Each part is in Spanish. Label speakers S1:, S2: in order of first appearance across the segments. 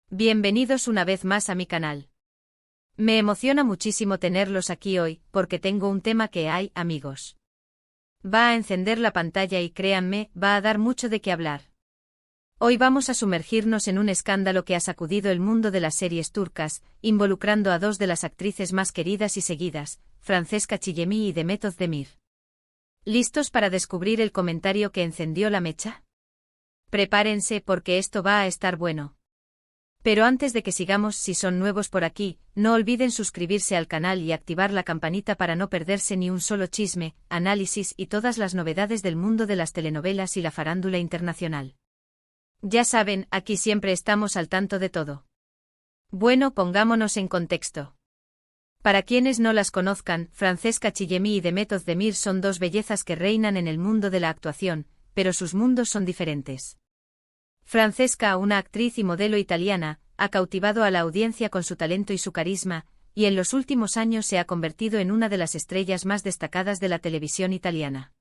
S1: Bienvenidos una vez más a mi canal. Me emociona muchísimo tenerlos aquí hoy, porque tengo un tema que hay, amigos. Va a encender la pantalla y créanme, va a dar mucho de qué hablar. Hoy vamos a sumergirnos en un escándalo que ha sacudido el mundo de las series turcas, involucrando a dos de las actrices más queridas y seguidas, Francesca Chillemi y Demet Özdemir. ¿Listos para descubrir el comentario que encendió la mecha? Prepárense porque esto va a estar bueno. Pero antes de que sigamos, si son nuevos por aquí, no olviden suscribirse al canal y activar la campanita para no perderse ni un solo chisme, análisis y todas las novedades del mundo de las telenovelas y la farándula internacional. Ya saben, aquí siempre estamos al tanto de todo. Bueno, pongámonos en contexto. Para quienes no las conozcan, Francesca Chillemi y Demet Özdemir son dos bellezas que reinan en el mundo de la actuación, pero sus mundos son diferentes. Francesca, una actriz y modelo italiana, ha cautivado a la audiencia con su talento y su carisma, y en los últimos años se ha convertido en una de las estrellas más destacadas de la televisión italiana.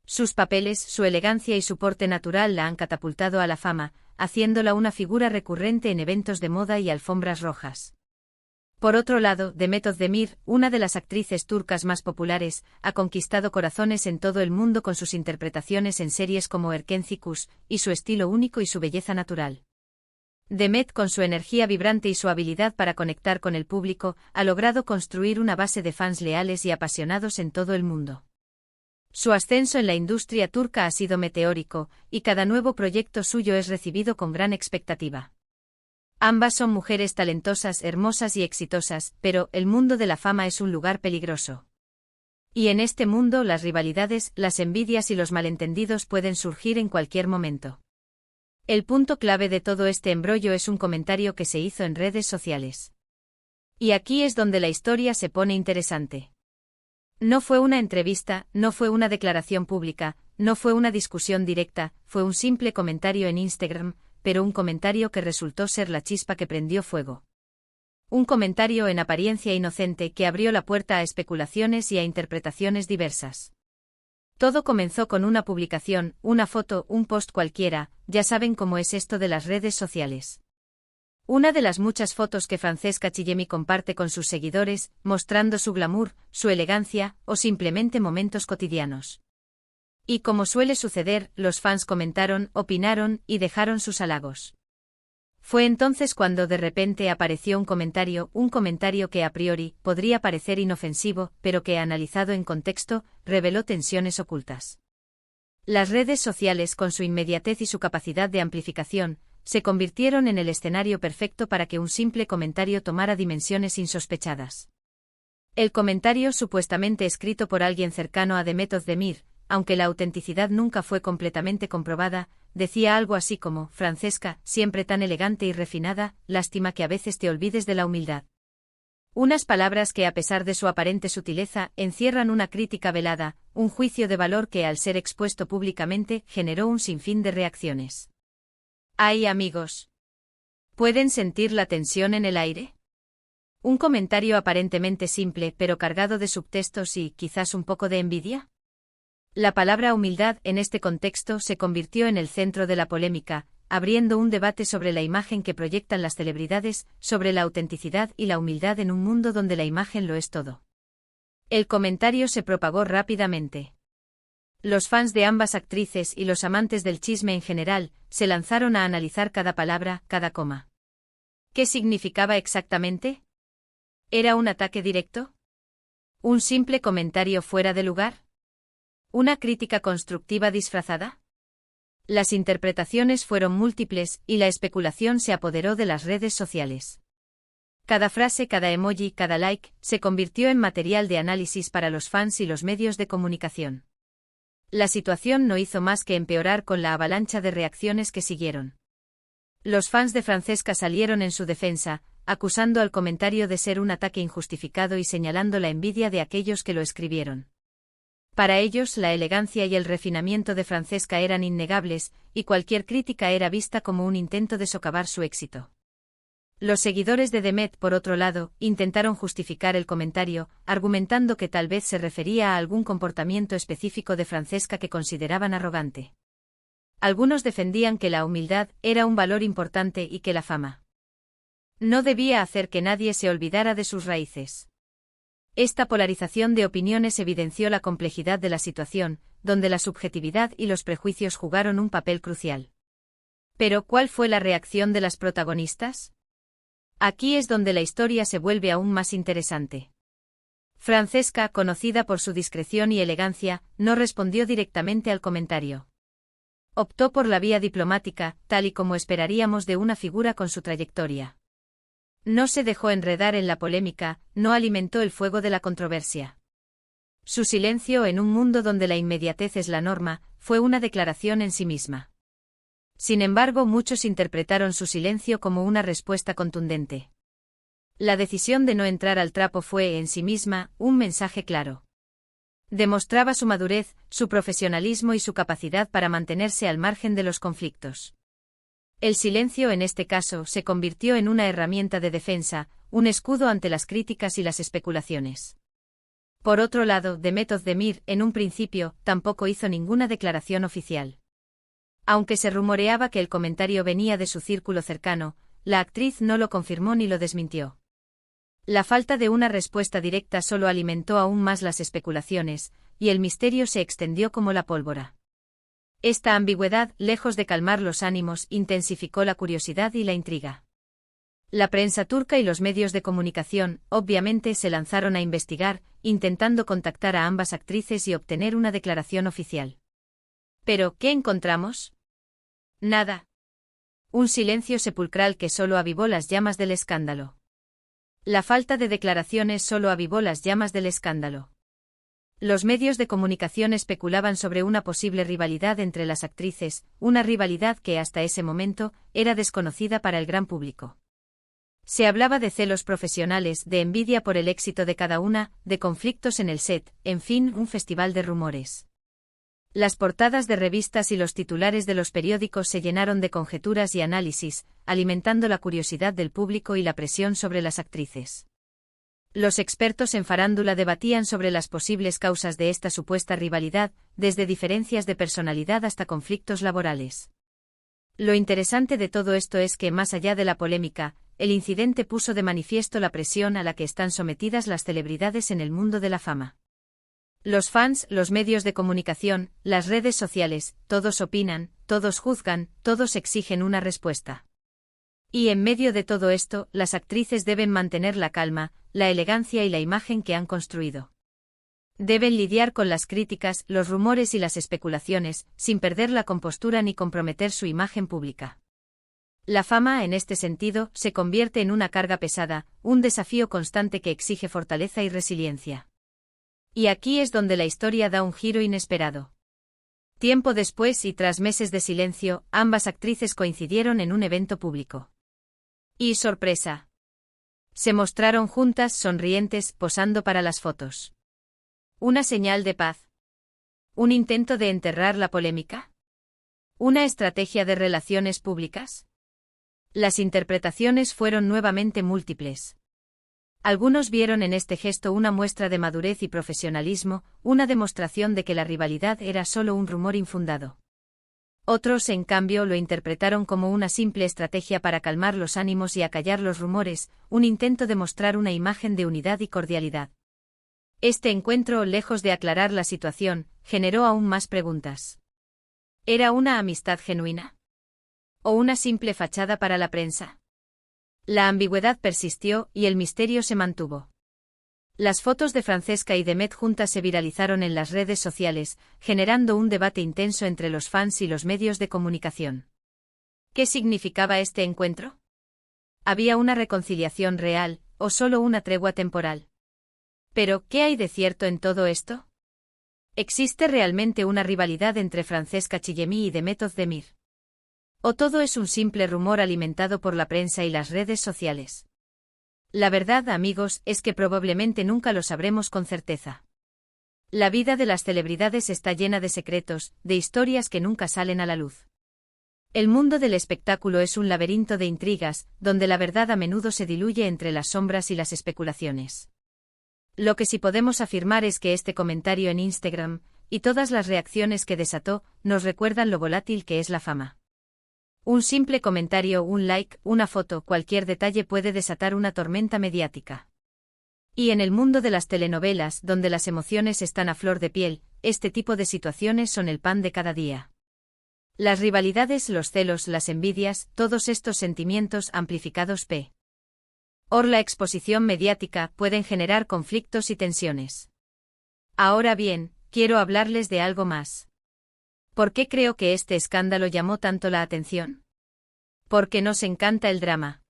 S1: Sus papeles, su elegancia y su porte natural la han catapultado a la fama, haciéndola una figura recurrente en eventos de moda y alfombras rojas. Por otro lado, Demet Özdemir, una de las actrices turcas más populares, ha conquistado corazones en todo el mundo con sus interpretaciones en series como Erkenci Kuş, y su estilo único y su belleza natural. Demet, con su energía vibrante y su habilidad para conectar con el público, ha logrado construir una base de fans leales y apasionados en todo el mundo. Su ascenso en la industria turca ha sido meteórico, y cada nuevo proyecto suyo es recibido con gran expectativa. Ambas son mujeres talentosas, hermosas y exitosas, pero el mundo de la fama es un lugar peligroso. Y en este mundo las rivalidades, las envidias y los malentendidos pueden surgir en cualquier momento. El punto clave de todo este embrollo es un comentario que se hizo en redes sociales. Y aquí es donde la historia se pone interesante. No fue una entrevista, no fue una declaración pública, no fue una discusión directa, fue un simple comentario en Instagram, pero un comentario que resultó ser la chispa que prendió fuego. Un comentario en apariencia inocente que abrió la puerta a especulaciones y a interpretaciones diversas. Todo comenzó con una publicación, una foto, un post cualquiera, ya saben cómo es esto de las redes sociales. Una de las muchas fotos que Francesca Chillemi comparte con sus seguidores, mostrando su glamour, su elegancia, o simplemente momentos cotidianos. Y como suele suceder, los fans comentaron, opinaron y dejaron sus halagos. Fue entonces cuando de repente apareció un comentario que a priori podría parecer inofensivo, pero que analizado en contexto, reveló tensiones ocultas. Las redes sociales, con su inmediatez y su capacidad de amplificación, se convirtieron en el escenario perfecto para que un simple comentario tomara dimensiones insospechadas. El comentario, supuestamente escrito por alguien cercano a Demet Özdemir, aunque la autenticidad nunca fue completamente comprobada, decía algo así como: Francesca, siempre tan elegante y refinada, lástima que a veces te olvides de la humildad. Unas palabras que, a pesar de su aparente sutileza, encierran una crítica velada, un juicio de valor que, al ser expuesto públicamente, generó un sinfín de reacciones. ¡Ay, amigos! ¿Pueden sentir la tensión en el aire? Un comentario aparentemente simple pero cargado de subtextos y, quizás un poco de envidia. La palabra humildad en este contexto se convirtió en el centro de la polémica, abriendo un debate sobre la imagen que proyectan las celebridades, sobre la autenticidad y la humildad en un mundo donde la imagen lo es todo. El comentario se propagó rápidamente. Los fans de ambas actrices y los amantes del chisme en general se lanzaron a analizar cada palabra, cada coma. ¿Qué significaba exactamente? ¿Era un ataque directo? ¿Un simple comentario fuera de lugar? ¿Una crítica constructiva disfrazada? Las interpretaciones fueron múltiples y la especulación se apoderó de las redes sociales. Cada frase, cada emoji, cada like, se convirtió en material de análisis para los fans y los medios de comunicación. La situación no hizo más que empeorar con la avalancha de reacciones que siguieron. Los fans de Francesca salieron en su defensa, acusando al comentario de ser un ataque injustificado y señalando la envidia de aquellos que lo escribieron. Para ellos, la elegancia y el refinamiento de Francesca eran innegables, y cualquier crítica era vista como un intento de socavar su éxito. Los seguidores de Demet, por otro lado, intentaron justificar el comentario, argumentando que tal vez se refería a algún comportamiento específico de Francesca que consideraban arrogante. Algunos defendían que la humildad era un valor importante y que la fama No debía hacer que nadie se olvidara de sus raíces. Esta polarización de opiniones evidenció la complejidad de la situación, donde la subjetividad y los prejuicios jugaron un papel crucial. Pero, ¿cuál fue la reacción de las protagonistas? Aquí es donde la historia se vuelve aún más interesante. Francesca, conocida por su discreción y elegancia, no respondió directamente al comentario. Optó por la vía diplomática, tal y como esperaríamos de una figura con su trayectoria. No se dejó enredar en la polémica, no alimentó el fuego de la controversia. Su silencio en un mundo donde la inmediatez es la norma, fue una declaración en sí misma. Sin embargo, muchos interpretaron su silencio como una respuesta contundente. La decisión de no entrar al trapo fue, en sí misma, un mensaje claro. Demostraba su madurez, su profesionalismo y su capacidad para mantenerse al margen de los conflictos. El silencio en este caso se convirtió en una herramienta de defensa, un escudo ante las críticas y las especulaciones. Por otro lado, Demet Özdemir, en un principio, tampoco hizo ninguna declaración oficial. Aunque se rumoreaba que el comentario venía de su círculo cercano, la actriz no lo confirmó ni lo desmintió. La falta de una respuesta directa solo alimentó aún más las especulaciones, y el misterio se extendió como la pólvora. Esta ambigüedad, lejos de calmar los ánimos, intensificó la curiosidad y la intriga. La prensa turca y los medios de comunicación, obviamente, se lanzaron a investigar, intentando contactar a ambas actrices y obtener una declaración oficial. Pero, ¿qué encontramos? Nada. Un silencio sepulcral que solo avivó las llamas del escándalo. La falta de declaraciones solo avivó las llamas del escándalo. Los medios de comunicación especulaban sobre una posible rivalidad entre las actrices, una rivalidad que hasta ese momento era desconocida para el gran público. Se hablaba de celos profesionales, de envidia por el éxito de cada una, de conflictos en el set, en fin, un festival de rumores. Las portadas de revistas y los titulares de los periódicos se llenaron de conjeturas y análisis, alimentando la curiosidad del público y la presión sobre las actrices. Los expertos en farándula debatían sobre las posibles causas de esta supuesta rivalidad, desde diferencias de personalidad hasta conflictos laborales. Lo interesante de todo esto es que, más allá de la polémica, el incidente puso de manifiesto la presión a la que están sometidas las celebridades en el mundo de la fama. Los fans, los medios de comunicación, las redes sociales, todos opinan, todos juzgan, todos exigen una respuesta. Y en medio de todo esto, las actrices deben mantener la calma, la elegancia y la imagen que han construido. Deben lidiar con las críticas, los rumores y las especulaciones, sin perder la compostura ni comprometer su imagen pública. La fama, en este sentido, se convierte en una carga pesada, un desafío constante que exige fortaleza y resiliencia. Y aquí es donde la historia da un giro inesperado. Tiempo después y tras meses de silencio, ambas actrices coincidieron en un evento público. ¡Y sorpresa! Se mostraron juntas, sonrientes, posando para las fotos. ¿Una señal de paz? ¿Un intento de enterrar la polémica? ¿Una estrategia de relaciones públicas? Las interpretaciones fueron nuevamente múltiples. Algunos vieron en este gesto una muestra de madurez y profesionalismo, una demostración de que la rivalidad era solo un rumor infundado. Otros, en cambio, lo interpretaron como una simple estrategia para calmar los ánimos y acallar los rumores, un intento de mostrar una imagen de unidad y cordialidad. Este encuentro, lejos de aclarar la situación, generó aún más preguntas. ¿Era una amistad genuina? ¿O una simple fachada para la prensa? La ambigüedad persistió y el misterio se mantuvo. Las fotos de Francesca y Demet juntas se viralizaron en las redes sociales, generando un debate intenso entre los fans y los medios de comunicación. ¿Qué significaba este encuentro? ¿Había una reconciliación real, o solo una tregua temporal? Pero, ¿qué hay de cierto en todo esto? ¿Existe realmente una rivalidad entre Francesca Chillemi y Demet Özdemir? ¿O todo es un simple rumor alimentado por la prensa y las redes sociales? La verdad, amigos, es que probablemente nunca lo sabremos con certeza. La vida de las celebridades está llena de secretos, de historias que nunca salen a la luz. El mundo del espectáculo es un laberinto de intrigas, donde la verdad a menudo se diluye entre las sombras y las especulaciones. Lo que sí podemos afirmar es que este comentario en Instagram, y todas las reacciones que desató, nos recuerdan lo volátil que es la fama. Un simple comentario, un like, una foto, cualquier detalle puede desatar una tormenta mediática. Y en el mundo de las telenovelas, donde las emociones están a flor de piel, este tipo de situaciones son el pan de cada día. Las rivalidades, los celos, las envidias, todos estos sentimientos amplificados por la exposición mediática pueden generar conflictos y tensiones. Ahora bien, quiero hablarles de algo más. ¿Por qué creo que este escándalo llamó tanto la atención? Porque nos encanta el drama.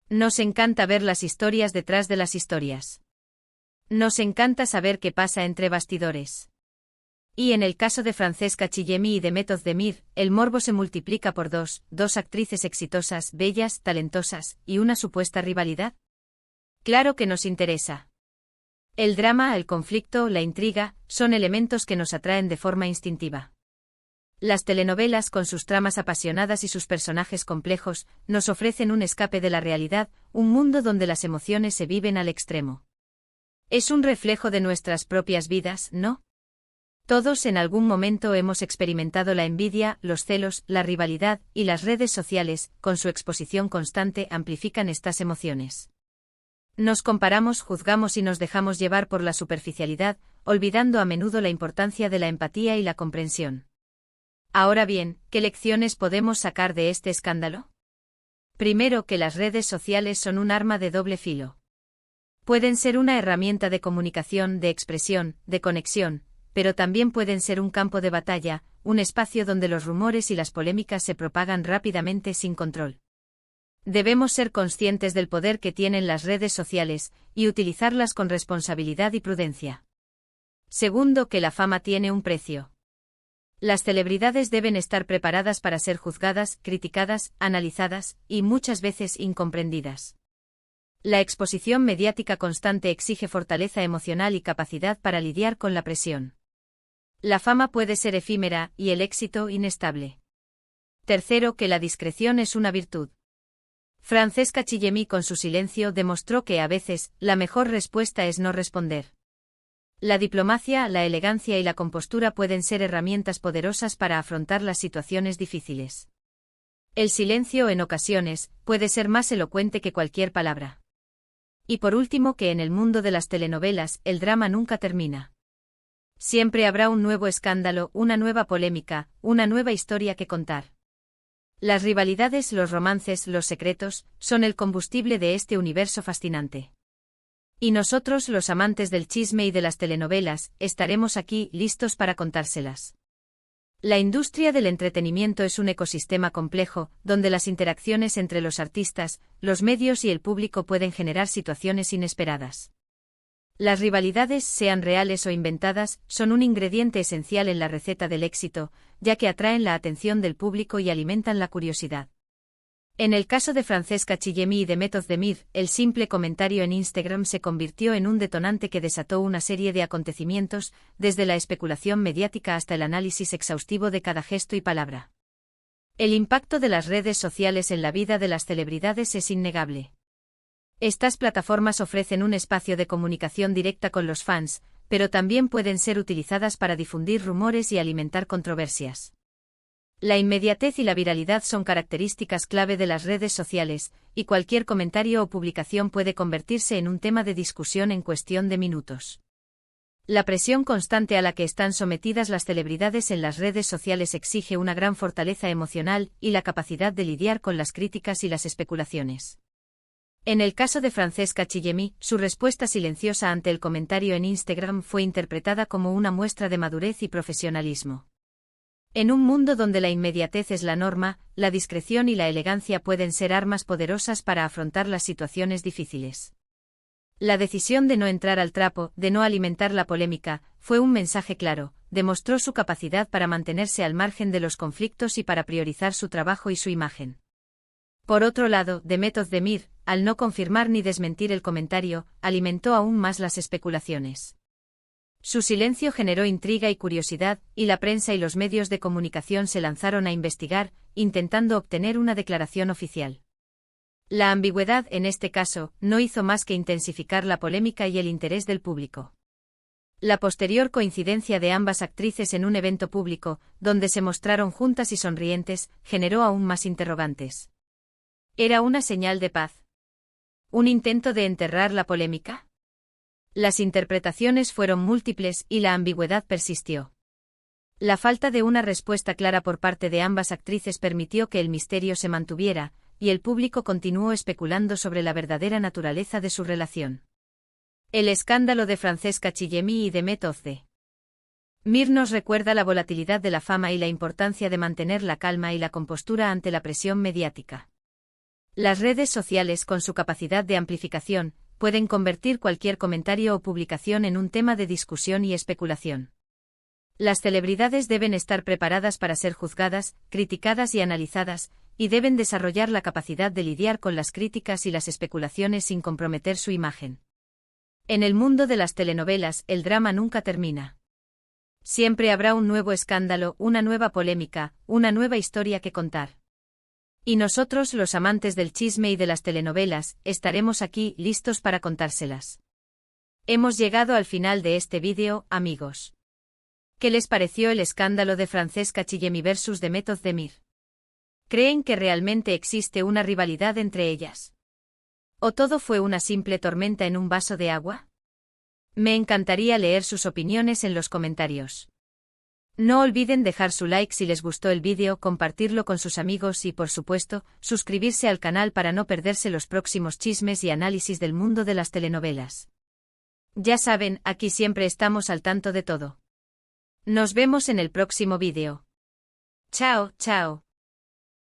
S1: Nos encanta ver las historias detrás de las historias. Nos encanta saber qué pasa entre bastidores. Y en el caso de Francesca Chillemi y de Method Demir, el morbo se multiplica por dos actrices exitosas, bellas, talentosas, y una supuesta rivalidad. Claro que nos interesa. El drama, el conflicto, la intriga, son elementos que nos atraen de forma instintiva. Las telenovelas, con sus tramas apasionadas y sus personajes complejos, nos ofrecen un escape de la realidad, un mundo donde las emociones se viven al extremo. Es un reflejo de nuestras propias vidas, ¿no? Todos en algún momento hemos experimentado la envidia, los celos, la rivalidad, y las redes sociales, con su exposición constante, amplifican estas emociones. Nos comparamos, juzgamos y nos dejamos llevar por la superficialidad, olvidando a menudo la importancia de la empatía y la comprensión. Ahora bien, ¿qué lecciones podemos sacar de este escándalo? Primero, que las redes sociales son un arma de doble filo. Pueden ser una herramienta de comunicación, de expresión, de conexión, pero también pueden ser un campo de batalla, un espacio donde los rumores y las polémicas se propagan rápidamente sin control. Debemos ser conscientes del poder que tienen las redes sociales, y utilizarlas con responsabilidad y prudencia. Segundo, que la fama tiene un precio. Las celebridades deben estar preparadas para ser juzgadas, criticadas, analizadas, y muchas veces incomprendidas. La exposición mediática constante exige fortaleza emocional y capacidad para lidiar con la presión. La fama puede ser efímera, y el éxito inestable. Tercero, que la discreción es una virtud. Francesca Chillemi, con su silencio, demostró que a veces, la mejor respuesta es no responder. La diplomacia, la elegancia y la compostura pueden ser herramientas poderosas para afrontar las situaciones difíciles. El silencio, en ocasiones, puede ser más elocuente que cualquier palabra. Y por último, que en el mundo de las telenovelas, el drama nunca termina. Siempre habrá un nuevo escándalo, una nueva polémica, una nueva historia que contar. Las rivalidades, los romances, los secretos, son el combustible de este universo fascinante. Y nosotros, los amantes del chisme y de las telenovelas, estaremos aquí, listos para contárselas. La industria del entretenimiento es un ecosistema complejo, donde las interacciones entre los artistas, los medios y el público pueden generar situaciones inesperadas. Las rivalidades, sean reales o inventadas, son un ingrediente esencial en la receta del éxito, ya que atraen la atención del público y alimentan la curiosidad. En el caso de Francesca Chillemi y de Method Demir, el simple comentario en Instagram se convirtió en un detonante que desató una serie de acontecimientos, desde la especulación mediática hasta el análisis exhaustivo de cada gesto y palabra. El impacto de las redes sociales en la vida de las celebridades es innegable. Estas plataformas ofrecen un espacio de comunicación directa con los fans, pero también pueden ser utilizadas para difundir rumores y alimentar controversias. La inmediatez y la viralidad son características clave de las redes sociales, y cualquier comentario o publicación puede convertirse en un tema de discusión en cuestión de minutos. La presión constante a la que están sometidas las celebridades en las redes sociales exige una gran fortaleza emocional y la capacidad de lidiar con las críticas y las especulaciones. En el caso de Francesca Chillemi, su respuesta silenciosa ante el comentario en Instagram fue interpretada como una muestra de madurez y profesionalismo. En un mundo donde la inmediatez es la norma, la discreción y la elegancia pueden ser armas poderosas para afrontar las situaciones difíciles. La decisión de no entrar al trapo, de no alimentar la polémica, fue un mensaje claro, demostró su capacidad para mantenerse al margen de los conflictos y para priorizar su trabajo y su imagen. Por otro lado, de Method Demir, al no confirmar ni desmentir el comentario, alimentó aún más las especulaciones. Su silencio generó intriga y curiosidad, y la prensa y los medios de comunicación se lanzaron a investigar, intentando obtener una declaración oficial. La ambigüedad, en este caso, no hizo más que intensificar la polémica y el interés del público. La posterior coincidencia de ambas actrices en un evento público, donde se mostraron juntas y sonrientes, generó aún más interrogantes. ¿Era una señal de paz? ¿Un intento de enterrar la polémica? Las interpretaciones fueron múltiples y la ambigüedad persistió. La falta de una respuesta clara por parte de ambas actrices permitió que el misterio se mantuviera, y el público continuó especulando sobre la verdadera naturaleza de su relación. El escándalo de Francesca Chillemi y de Method de Mir nos recuerda la volatilidad de la fama y la importancia de mantener la calma y la compostura ante la presión mediática. Las redes sociales, con su capacidad de amplificación, pueden convertir cualquier comentario o publicación en un tema de discusión y especulación. Las celebridades deben estar preparadas para ser juzgadas, criticadas y analizadas, y deben desarrollar la capacidad de lidiar con las críticas y las especulaciones sin comprometer su imagen. En el mundo de las telenovelas, el drama nunca termina. Siempre habrá un nuevo escándalo, una nueva polémica, una nueva historia que contar. Y nosotros, los amantes del chisme y de las telenovelas, estaremos aquí, listos para contárselas. Hemos llegado al final de este vídeo, amigos. ¿Qué les pareció el escándalo de Francesca Chillemi versus de Method de Mir? ¿Creen que realmente existe una rivalidad entre ellas? ¿O todo fue una simple tormenta en un vaso de agua? Me encantaría leer sus opiniones en los comentarios. No olviden dejar su like si les gustó el vídeo, compartirlo con sus amigos y, por supuesto, suscribirse al canal para no perderse los próximos chismes y análisis del mundo de las telenovelas. Ya saben, aquí siempre estamos al tanto de todo. Nos vemos en el próximo vídeo. Chao, chao.